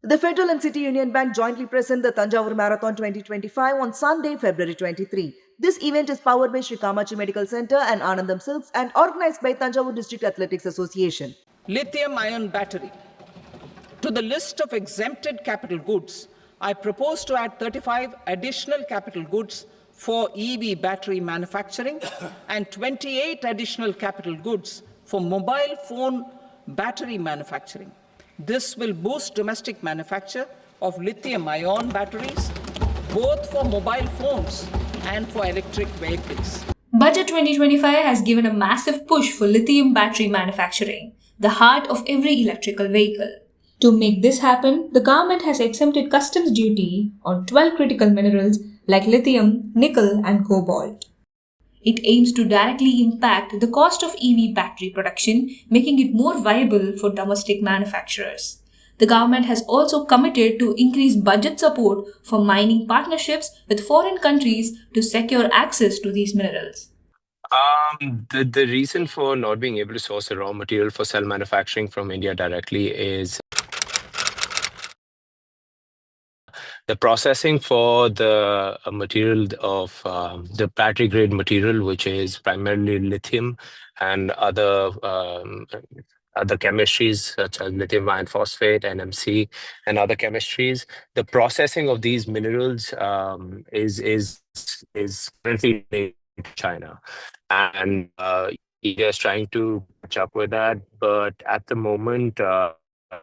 The Federal and City Union Bank jointly present the Tanjavur Marathon 2025 on Sunday, February 23. This event is powered by Sri Kamachi Medical Center and Anandam Silks and organized by Tanjavur District Athletics Association. Lithium-ion battery. To the list of exempted capital goods, I propose to add 35 additional capital goods for EV battery manufacturing and 28 additional capital goods for mobile phone battery manufacturing. This will boost domestic manufacture of lithium-ion batteries, both for mobile phones and for electric vehicles. Budget 2025 has given a massive push for lithium battery manufacturing, the heart of every electrical vehicle. To make this happen, the government has exempted customs duty on 12 critical minerals like lithium, nickel, and cobalt. It aims to directly impact the cost of EV battery production, making it more viable for domestic manufacturers. The government has also committed to increase budget support for mining partnerships with foreign countries to secure access to these minerals. The reason for not being able to source the raw material for cell manufacturing from India directly is the processing for the material of the battery grade material, which is primarily lithium and other chemistries such as lithium iron phosphate, NMC, and other chemistries. The processing of these minerals is currently in China, and India is trying to catch up with that. But at the moment,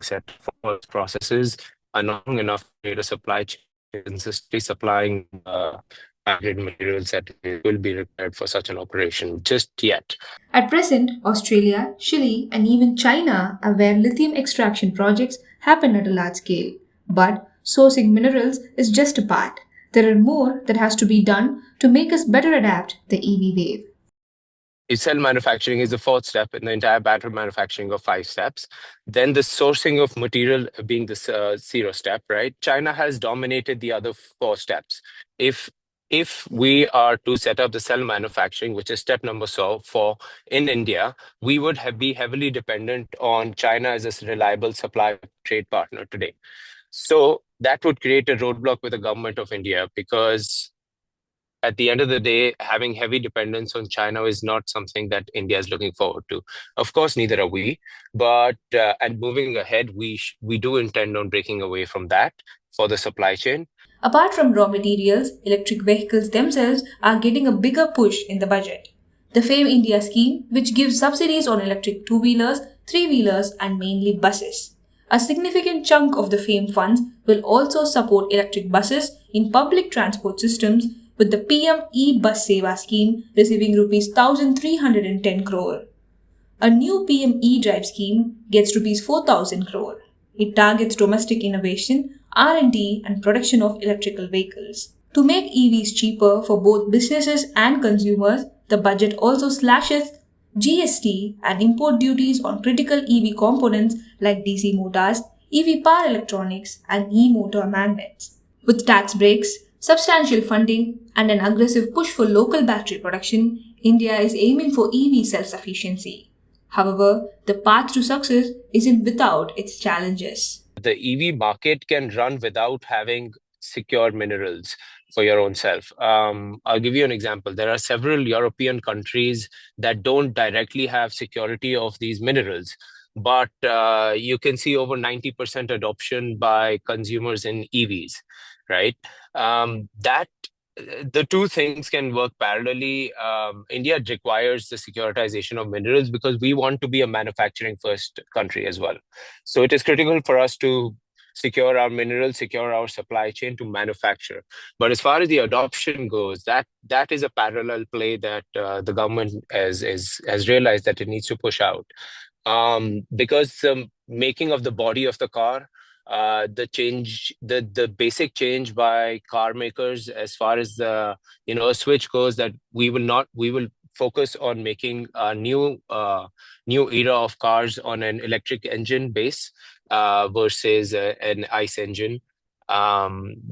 set for processes are not long enough to supply chain consistently supplying hybrid materials that will be required for such an operation just yet. At present, Australia, Chile, and even China are where lithium extraction projects happen at a large scale. But sourcing minerals is just a part. There are more that has to be done to make us better adapt the EV wave. Cell manufacturing is the fourth step in the entire battery manufacturing of 5 steps. Then the sourcing of material being the zero step, right? China has dominated the other 4 steps. If we are to set up the cell manufacturing, which is step number 4 in India, we would be heavily dependent on China as a reliable supply trade partner today. So that would create a roadblock with the government of India, because at the end of the day, having heavy dependence on China is not something that India is looking forward to. Of course, neither are we. But and moving ahead, we do intend on breaking away from that for the supply chain. Apart from raw materials, electric vehicles themselves are getting a bigger push in the budget. The FAME India scheme, which gives subsidies on electric 2-wheelers, 3-wheelers, and mainly buses. A significant chunk of the FAME funds will also support electric buses in public transport systems, with the PM E-Bus Seva scheme receiving Rs 1,310 crore. A new PM E-Drive scheme gets Rs 4,000 crore. It targets domestic innovation, R&D, and production of electrical vehicles. To make EVs cheaper for both businesses and consumers, the budget also slashes GST and import duties on critical EV components like DC motors, EV power electronics, and e-motor magnets. With tax breaks, substantial funding, and an aggressive push for local battery production, India is aiming for EV self-sufficiency. However, the path to success isn't without its challenges. The EV market can run without having secure minerals for your own self. I'll give you an example. There are several European countries that don't directly have security of these minerals, but you can see over 90% adoption by consumers in EVs, right? The two things can work parallelly. India requires the securitization of minerals because we want to be a manufacturing first country as well. So it is critical for us to secure our minerals, secure our supply chain to manufacture. But as far as the adoption goes, that is a parallel play that the government has realized that it needs to push out. Because the making of the body of the car, the basic change by car makers as far as the switch goes, that we will focus on making a new era of cars on an electric engine base versus an ICE engine.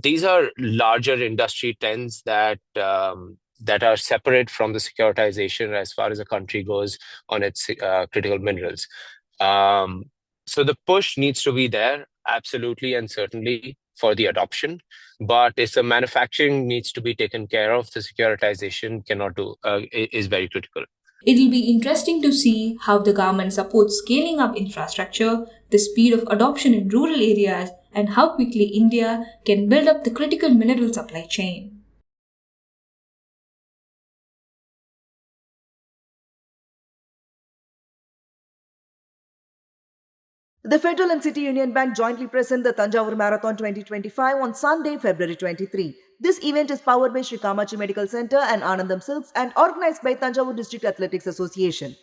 These are larger industry trends that are separate from the securitization as far as the country goes on its critical minerals. So the push needs to be there. Absolutely and certainly for the adoption. But if the manufacturing needs to be taken care of, the securitization cannot do is very critical. It'll be interesting to see how the government supports scaling up infrastructure, the speed of adoption in rural areas, and how quickly India can build up the critical mineral supply chain. The Federal and City Union Bank jointly present the Tanjavur Marathon 2025 on Sunday, February 23. This event is powered by Sri Kamachi Medical Center and Anandam Silks and organized by Tanjavur District Athletics Association.